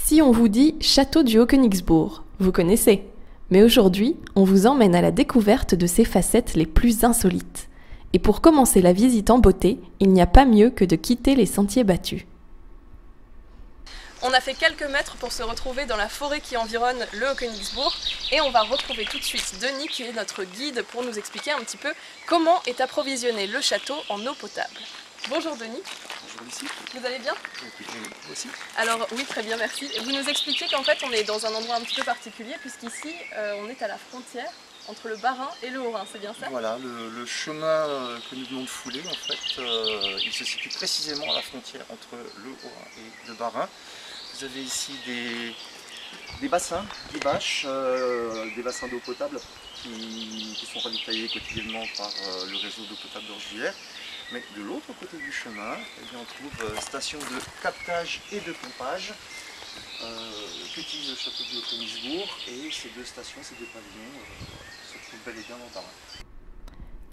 Si on vous dit Château du Haut-Königsbourg, vous connaissez. Mais aujourd'hui, on vous emmène à la découverte de ses facettes les plus insolites. Et pour commencer la visite en beauté, il n'y a pas mieux que de quitter les sentiers battus. On a fait quelques mètres pour se retrouver dans la forêt qui environne le Haut-Königsbourg et on va retrouver tout de suite Denis qui est notre guide pour nous expliquer un petit peu comment est approvisionné le château en eau potable. Bonjour Denis. Bonjour Lucie. Vous allez bien? Vous aussi. Alors oui, très bien, merci. Et vous nous expliquez qu'en fait on est dans un endroit un petit peu particulier puisqu'ici on est à la frontière entre le Bas-Rhin et le Haut-Rhin, c'est bien ça? Voilà, le chemin que nous venons de fouler, en fait, il se situe précisément à la frontière entre le Haut-Rhin et le Bas-Rhin. Vous avez ici des bassins, des bâches, des bassins d'eau potable qui sont ravitaillés quotidiennement par le réseau d'eau potable d'Orgevière. Mais de l'autre côté du chemin, eh bien, on trouve station de captage et de pompage qu'utilise le château du Haut-Königsbourg, et ces deux stations, ces deux pavillons se trouvent bel et bien dans le Bas-Rhin.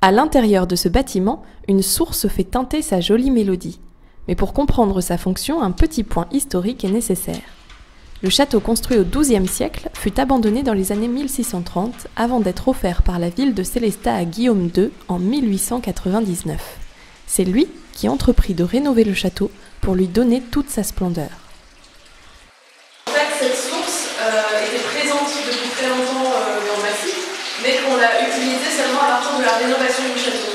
À l'intérieur de ce bâtiment, une source fait teinter sa jolie mélodie. Mais pour comprendre sa fonction, un petit point historique est nécessaire. Le château construit au XIIe siècle fut abandonné dans les années 1630 avant d'être offert par la ville de Sélestat à Guillaume II en 1899. C'est lui qui entreprit de rénover le château pour lui donner toute sa splendeur. En fait, cette source était présente depuis très longtemps dans le massif, mais qu'on l'a utilisée seulement à partir de la rénovation du château.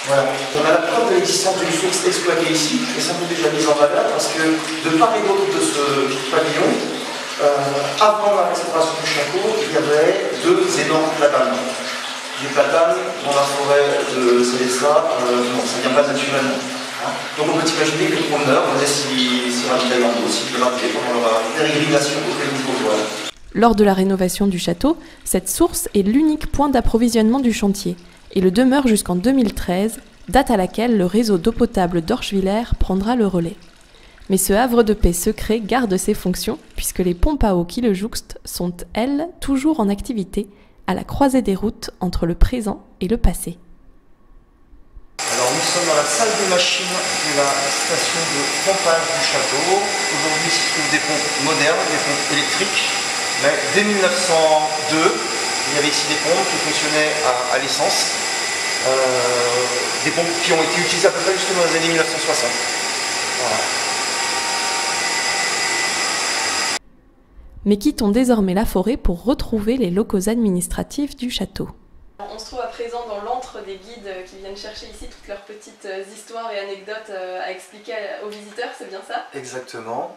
Voilà. On a la preuve de l'existence d'une source exploitée ici, et ça peut déjà mise en valeur, parce que de part et d'autre de ce pavillon, avant la restauration du château, il y avait deux énormes platanes. Des platanes dans la forêt de Sélestat, ça ne vient pas naturellement. Donc on peut imaginer que le promeneur, on laisse s'y ravitailler en eau, s'il peut ravitailler pendant leur pérégrination au Königsbourg. Lors de la rénovation du château, cette source est l'unique point d'approvisionnement du chantier et le demeure jusqu'en 2013, date à laquelle le réseau d'eau potable d'Orschwiller prendra le relais. Mais ce havre de paix secret garde ses fonctions puisque les pompes à eau qui le jouxtent sont, elles, toujours en activité à la croisée des routes entre le présent et le passé. Alors nous sommes dans la salle des machines de la station de pompage du château. Aujourd'hui s'y trouvent des pompes modernes, des pompes électriques. Mais dès 1902, il y avait ici des pompes qui fonctionnaient à l'essence. Des pompes qui ont été utilisées à peu près justement dans les années 1960. Voilà. Mais quittons désormais la forêt pour retrouver les locaux administratifs du château. On se trouve à présent dans l'antre des guides qui viennent chercher ici toutes leurs petites histoires et anecdotes à expliquer aux visiteurs, c'est bien ça? Exactement.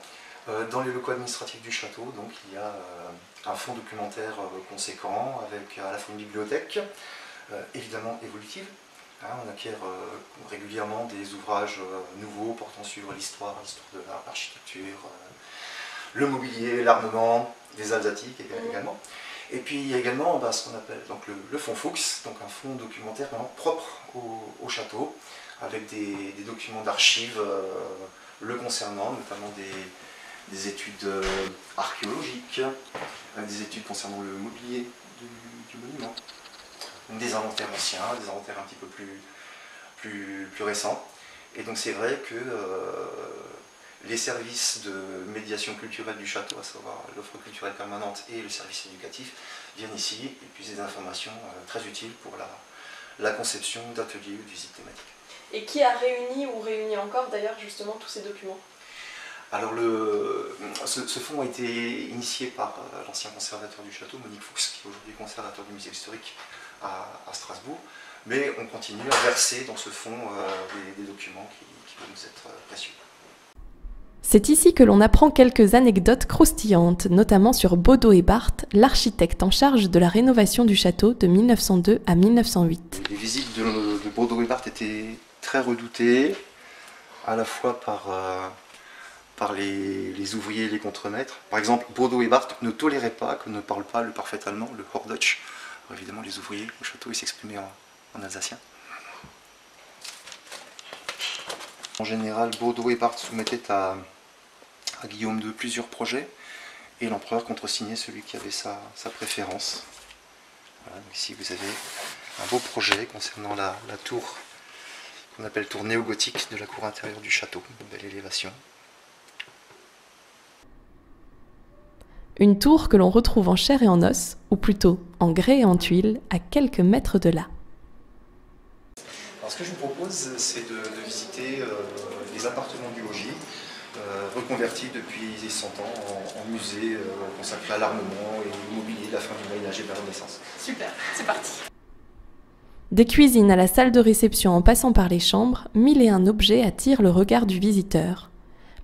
Dans les locaux administratifs du château, donc, il y a un fonds documentaire conséquent avec à la fois une bibliothèque, évidemment évolutive. On acquiert régulièrement des ouvrages nouveaux portant sur l'histoire de l'art, l'architecture, le mobilier, l'armement, des alsatiques également. Et puis il y a également ce qu'on appelle donc, le fonds Fuchs, donc un fonds documentaire propre au château, avec des documents d'archives le concernant, notamment des études archéologiques, des études concernant le mobilier du monument, des inventaires anciens, des inventaires un petit peu plus récents. Et donc c'est vrai que les services de médiation culturelle du château, à savoir l'offre culturelle permanente et le service éducatif, viennent ici et puis des informations très utiles pour la conception d'ateliers ou de visites thématiques. Et qui a réuni ou réunit encore d'ailleurs justement tous ces documents? Alors ce fonds a été initié par l'ancien conservateur du château, Monique Fuchs, qui est aujourd'hui conservateur du musée historique à Strasbourg, mais on continue à verser dans ce fonds des documents qui peuvent nous être précieux. C'est ici que l'on apprend quelques anecdotes croustillantes, notamment sur Baudot et Barthes, l'architecte en charge de la rénovation du château de 1902 à 1908. Les visites de Baudot et Barthes étaient très redoutées, à la fois par les ouvriers et les contremaîtres. Par exemple, Baudot et Barthes ne toléraient pas qu'on ne parle pas le parfait allemand, le Hochdeutsch. Alors, évidemment, les ouvriers au château, ils s'exprimaient en alsacien. En général, Baudot et Barthes soumettaient à Guillaume II plusieurs projets, et l'empereur contresignait celui qui avait sa préférence. Voilà, donc ici vous avez un beau projet concernant la tour qu'on appelle tour néo-gothique de la cour intérieure du château, une belle élévation. Une tour que l'on retrouve en chair et en os, ou plutôt en grès et en tuiles, à quelques mètres de là. Alors, ce que je vous propose, c'est de visiter les appartements du logis, reconvertis depuis 100 ans en musée consacré à l'armement et au mobilier de la fin du Moyen-Âge et de la Renaissance. Super, c'est parti. Des cuisines à la salle de réception en passant par les chambres, 1001 objets attirent le regard du visiteur.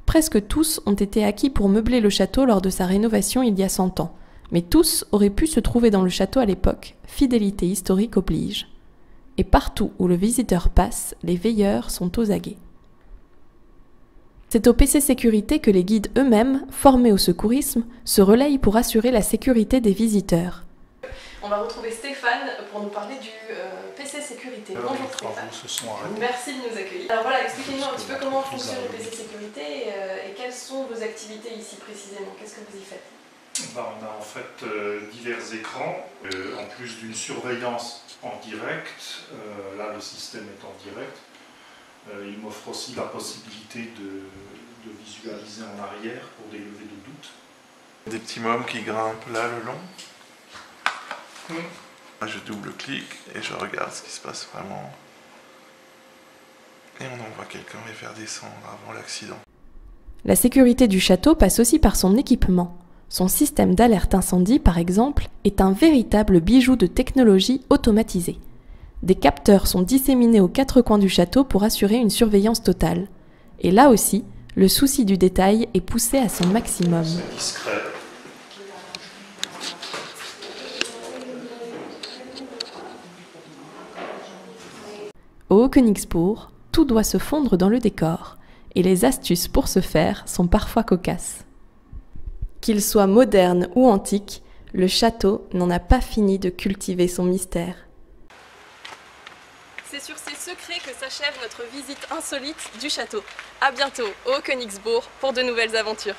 Presque tous ont été acquis pour meubler le château lors de sa rénovation il y a 100 ans, mais tous auraient pu se trouver dans le château à l'époque, fidélité historique oblige. Et partout où le visiteur passe, les veilleurs sont aux aguets. C'est au PC Sécurité que les guides eux-mêmes, formés au secourisme, se relayent pour assurer la sécurité des visiteurs. On va retrouver Stéphane pour nous parler du PC Sécurité. Bonjour Stéphane. Merci de nous accueillir. Alors voilà, expliquez-nous un petit peu comment fonctionne le PC Sécurité et quelles sont vos activités ici précisément. Qu'est-ce que vous y faites? On a en fait divers écrans, en plus d'une surveillance en direct. Là, le système est en direct. Il m'offre aussi la possibilité de visualiser en arrière pour des levées de doute. Des petits mômes qui grimpent là le long. Je double-clique et je regarde ce qui se passe vraiment. Et on envoie quelqu'un les faire descendre avant l'accident. La sécurité du château passe aussi par son équipement. Son système d'alerte incendie, par exemple, est un véritable bijou de technologie automatisée. Des capteurs sont disséminés aux 4 coins du château pour assurer une surveillance totale. Et là aussi, le souci du détail est poussé à son maximum. C'est discret. Au Königsbourg, tout doit se fondre dans le décor, et les astuces pour ce faire sont parfois cocasses. Qu'il soit moderne ou antique, le château n'en a pas fini de cultiver son mystère. C'est sur ces secrets que s'achève notre visite insolite du château. A bientôt au Königsbourg pour de nouvelles aventures.